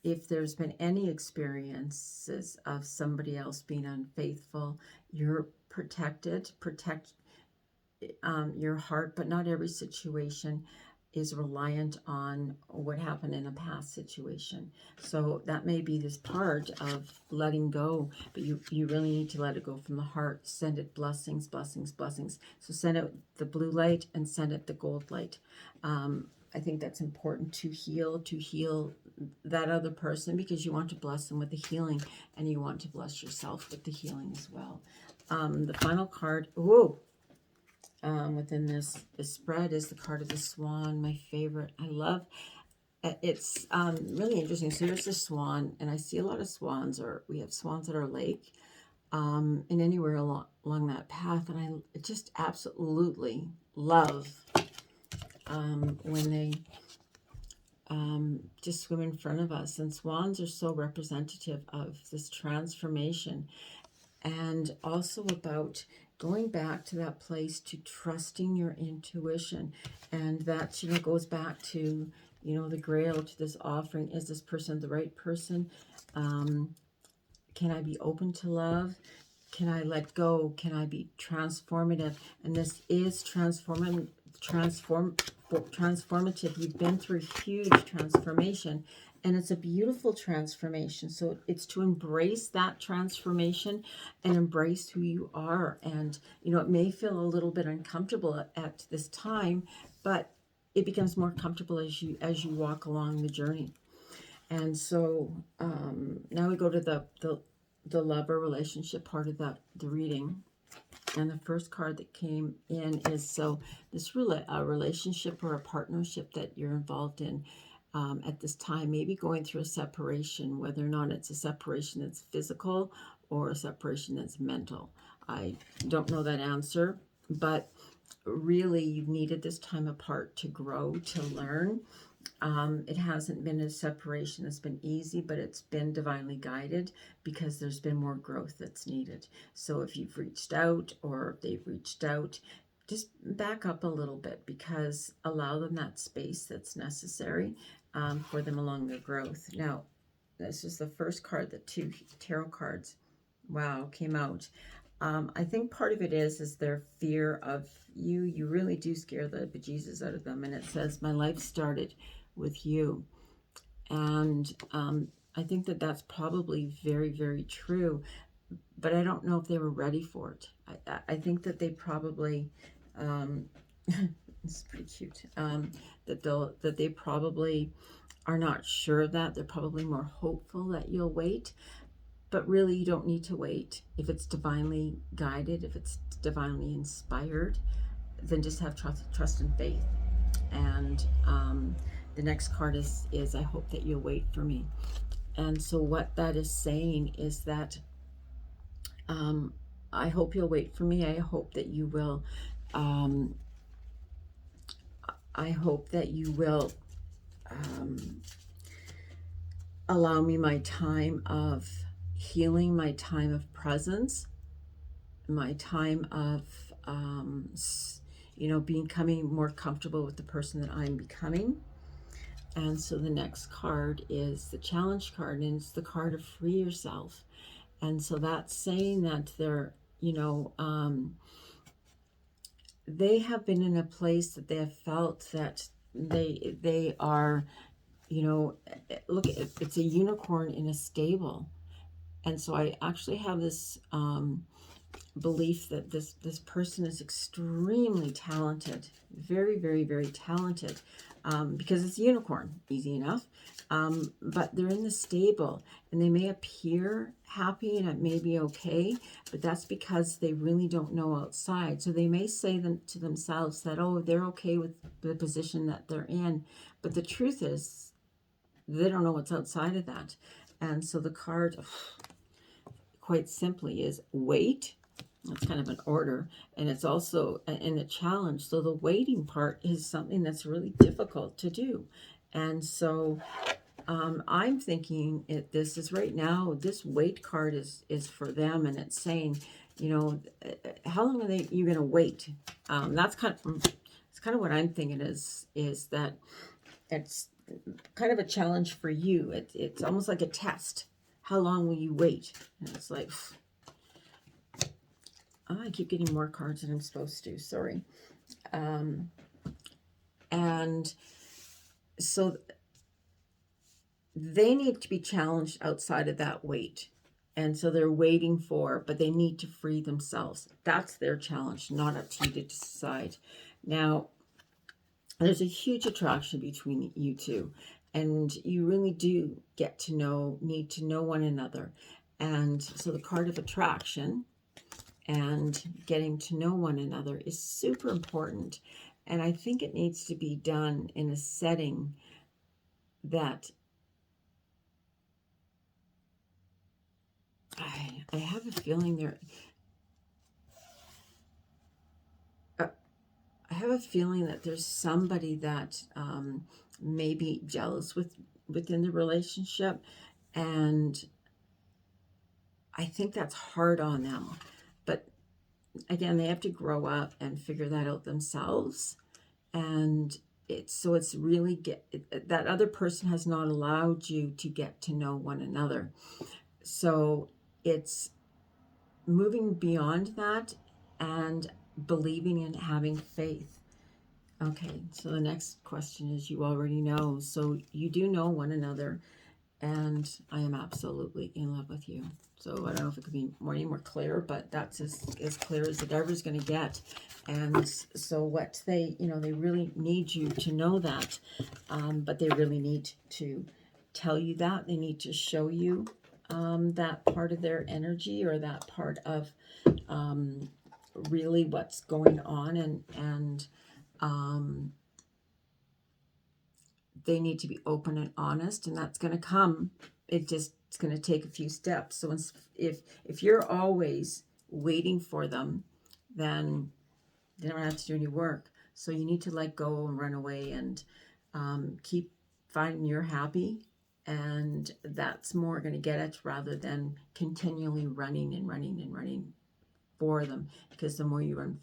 if there's been any experiences of somebody else being unfaithful, you're protected. Protect your heart, but not every situation is reliant on what happened in a past situation. So that may be this part of letting go, but you really need to let it go from the heart. Send it blessings, blessings, blessings. So send it the blue light and send it the gold light. I think that's important to heal that other person, because you want to bless them with the healing, and you want to bless yourself with the healing as well. The final card, within this spread is the card of the swan, my favorite. I love it's really interesting. So here's the swan, and I see a lot of swans, or we have swans at our lake, and anywhere along that path, and I just absolutely love when they just swim in front of us. And swans are so representative of this transformation, and also about going back to that place to trusting your intuition. And that, goes back to, the grail, to this offering. Is this person the right person? Can I be open to love? Can I let go? Can I be transformative? And this is transformative. You've been through huge transformation, and it's a beautiful transformation. So it's to embrace that transformation and embrace who you are. And it may feel a little bit uncomfortable at this time, but it becomes more comfortable as you walk along the journey. And so now we go to the lover relationship part of the reading. And the first card that came in is, so this a relationship or a partnership that you're involved in at this time, maybe going through a separation, whether or not it's a separation that's physical or a separation that's mental. I don't know that answer, but really you've needed this time apart to grow, to learn. It hasn't been a separation that's been easy, but it's been divinely guided, because there's been more growth that's needed. So if you've reached out, or if they've reached out, just back up a little bit, because allow them that space that's necessary for them along their growth. Now, this is the first card, the 2 tarot cards. Wow, came out. I think part of it is their fear of you. You really do scare the bejesus out of them. And it says, my life started with you. And I think that that's probably very, very true. But I don't know if they were ready for it. I think that they probably, it's pretty cute, that they probably are not sure of that. They're probably more hopeful that you'll wait. But really, you don't need to wait. If it's divinely guided, if it's divinely inspired, then just have trust and faith. And the next card is I hope that you'll wait for me. And so what that is saying is that I hope you'll wait for me. I hope that you will. I hope that you will allow me my time of healing, my time of presence, my time of, becoming more comfortable with the person that I'm becoming. And so the next card is the challenge card, and it's the card of free yourself. And so that's saying that they're, they have been in a place that they have felt that they are, look, it's a unicorn in a stable. And so I actually have this belief that this person is extremely talented, very, very, very talented, because it's a unicorn, easy enough. But they're in the stable, and they may appear happy and it may be okay, but that's because they really don't know outside. So they may say to themselves that, oh, they're okay with the position that they're in, but the truth is they don't know what's outside of that. And so the card, quite simply, is wait. That's kind of an order, and it's also in a challenge. So the waiting part is something that's really difficult to do. And so I'm thinking this is right now, this wait card is for them, and it's saying, how long are you going to wait? It's kind of what I'm thinking is that it's kind of a challenge for you. It's almost like a test. How long will you wait? And it's like, I keep getting more cards than I'm supposed to. Sorry. And so they need to be challenged outside of that wait. And so they're waiting but they need to free themselves. That's their challenge, not up to you to decide. Now, there's a huge attraction between you two, and you really do need to know one another. And so the card of attraction and getting to know one another is super important. And I think it needs to be done in a setting that I have a feeling I have a feeling that there's somebody that may be jealous within the relationship, and I think that's hard on them. But again, they have to grow up and figure that out themselves. And it's really that other person has not allowed you to get to know one another. So it's moving beyond that and believing and having faith. Okay, so the next question is, you already know. So you do know one another, and I am absolutely in love with you. So I don't know if it could be any more clear, but that's as clear as it ever is going to get. And so what they really need you to know that, but they really need to tell you that. They need to show you that part of their energy, or that part of really what's going on, and they need to be open and honest, and that's going to come. It's going to take a few steps. So if you're always waiting for them, then they don't have to do any work. So you need to let go and run away, and keep finding you're happy, and that's more going to get it, rather than continually running and running and running for them. Because the more you run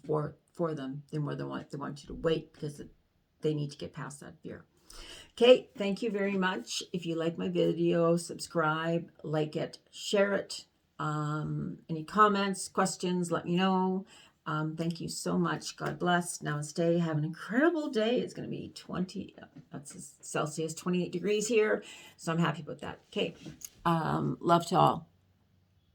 for them, the more they want you to wait, because they need to get past that fear. Okay, thank you very much. If you like my video, subscribe, like it, share it, Any comments, questions, let me know. Thank you so much. God bless. Namaste. Have an incredible day. It's going to be 20, that's Celsius, 28 degrees here. So I'm happy about that. Okay. Love to all.